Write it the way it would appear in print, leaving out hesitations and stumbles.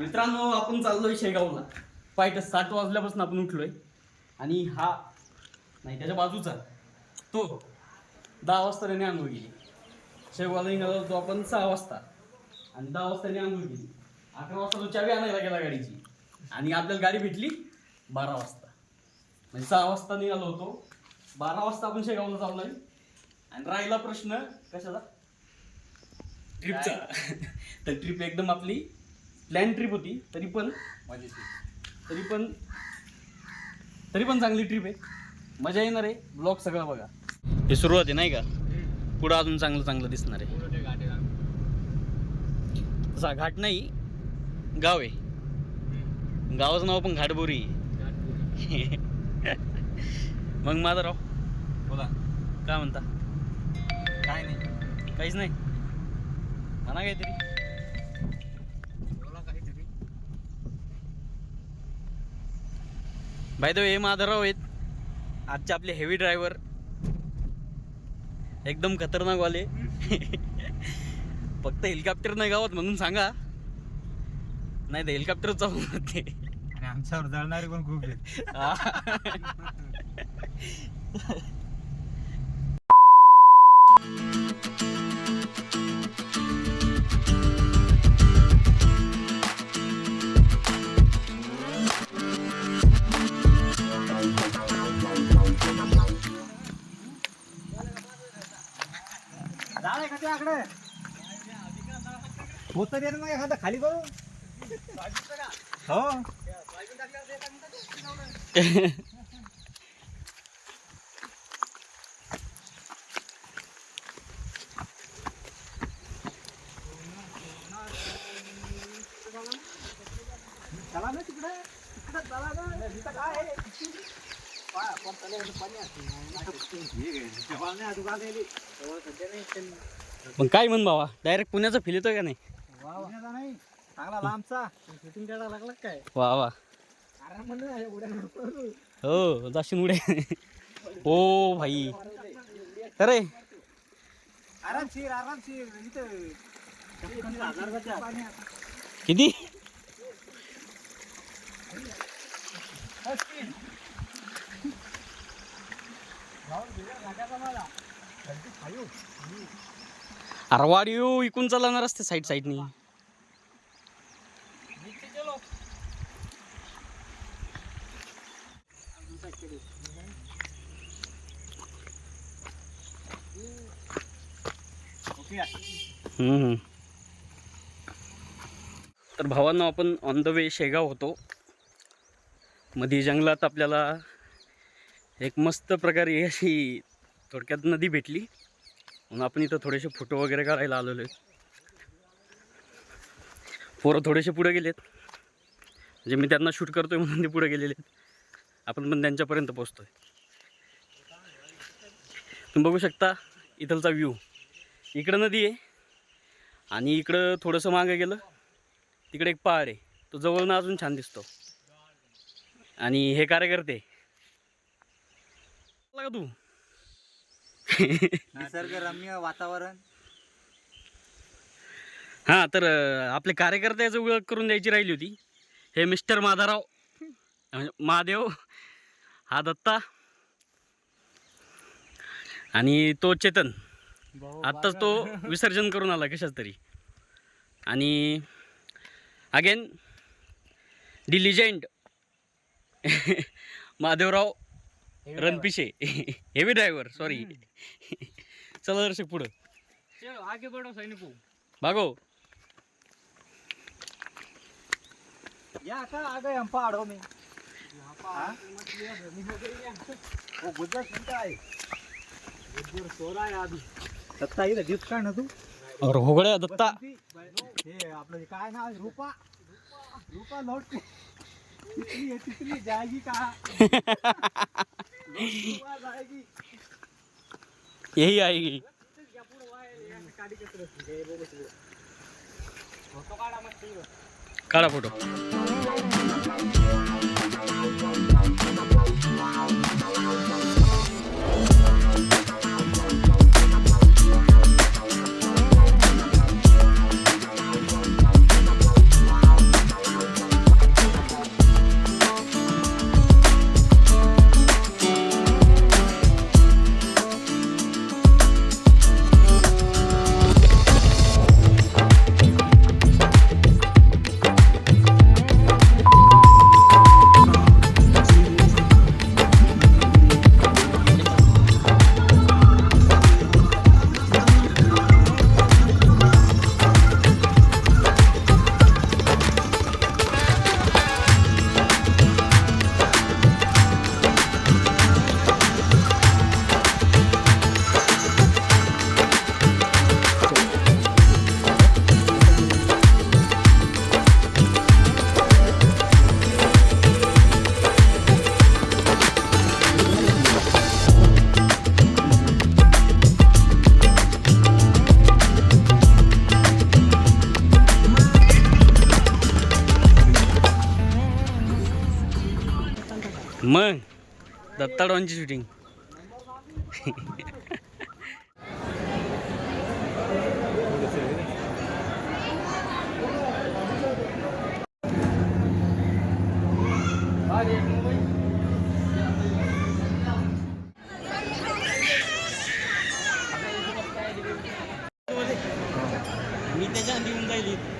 मित्रांनो आपण चाललोय शेगावला. पाहिजे 7 वाजल्यापासून आपण उठलोय आणि हा नाही त्याच्या बाजूचा तो 10 वाजता त्याने आंघोळ केली. शेगावला निघालो होतो आपण 6 वाजता आणि 10 वाजता त्याने आंघोळ केली. 11 वाजता तो चावी आणायला गेला गाडीची आणि आपल्याला गाडी भेटली 12 वाजता. म्हणजे 6 वाजता निघालो होतो, 12 वाजता आपण शेगावला चाललोय. आणि राहिला प्रश्न कशाचा, ट्रिपचा. तर ट्रिप एकदम आपली प्लॅन ट्रिप होती, तरी पण चांगली ट्रिप आहे, मजा येणार आहे. ब्लॉग सगळं बघा. हे सुरुवात आहे नाही का, पुढं अजून चांगलं दिसणार आहे. तसा घाट नाही, गाव आहे. गावाचं नाव पण घाटबोरी. मग माझा राव बोला, काय म्हणता? काय नाही, काहीच नाही म्हणा काहीतरी. बाय द वे माधवराव आहेत आजचे आपले हेवी ड्रायव्हर, एकदम खतरनाक वाले. फक्त हेलिकॉप्टर नाही गावात म्हणून सांगा, नाही तर हेलिकॉप्टर चालू होते. आणि आमच्यावर जळणारे पण खूप आहेत. होत दे ना एखादा खाली करू. हो चला ना तिकडे चला ना, तिथं काय आहे? पण काय म्हण बाबा, डायरेक्ट पुण्याचा फील येतोय का नाही? नाही चांगला लांबचा शूटिंग करायला लागला काय? वा वा, हो जाशील उड्या. ओ भाई, अरे आरामशीर किती अरवाडी येऊ इकून चालणार असते साईडनी. तर भावांनो, आपण ऑन द वे शेगाव होतो. मध्ये जंगलात आपल्याला एक मस्त प्रकारे अशी थोडक्यात नदी भेटली, म्हणून आपण इथं थोडेसे फोटो वगैरे काढायला आलेलो आहेत. पोरं थोडेसे पुढे गेलेत, म्हणजे मी त्यांना शूट करतोय म्हणून ते पुढे गेलेले आहेत. आपण पण त्यांच्यापर्यंत पोहोचतोय. तुम्ही बघू शकता इथलचा व्ह्यू. इकडं नदी आहे आणि इकडं थोडंसं मागं गेलं तिकडे एक पहाड आहे, तो जवळनं अजून छान दिसतो. आणि हे कार्यकर्ते का तू निसर्गरम्य वातावरण. हां, तर आपले कार्यकर्त्याचं ओळख करून द्यायची राहिली होती. हे मिस्टर माधवराव, महादेव, हा दत्ता आणि तो चेतन. आत्ताच तो विसर्जन करून आला कशाच तरी. आणि again the legend Mahadevrao Ranpise, heavy driver. Sorry. चला दर्शक पुढं आगे बढो सैनिको, भागो. या का आ गए हम पहाड़ों में. वो गुजर सुनता है, गुजर सो रहा है अभी. दत्ता इधर दिस का ना तू. और होगड्या दत्ता, हे आपलं काय नाव, रूपा रूपा लौट तितली जाएगी कहाँ. जाएगी यही आएगी. काढा फोटो. मग दत्ता डॉनची शूटिंग. मी त्याच्या आधी येऊन जाईल.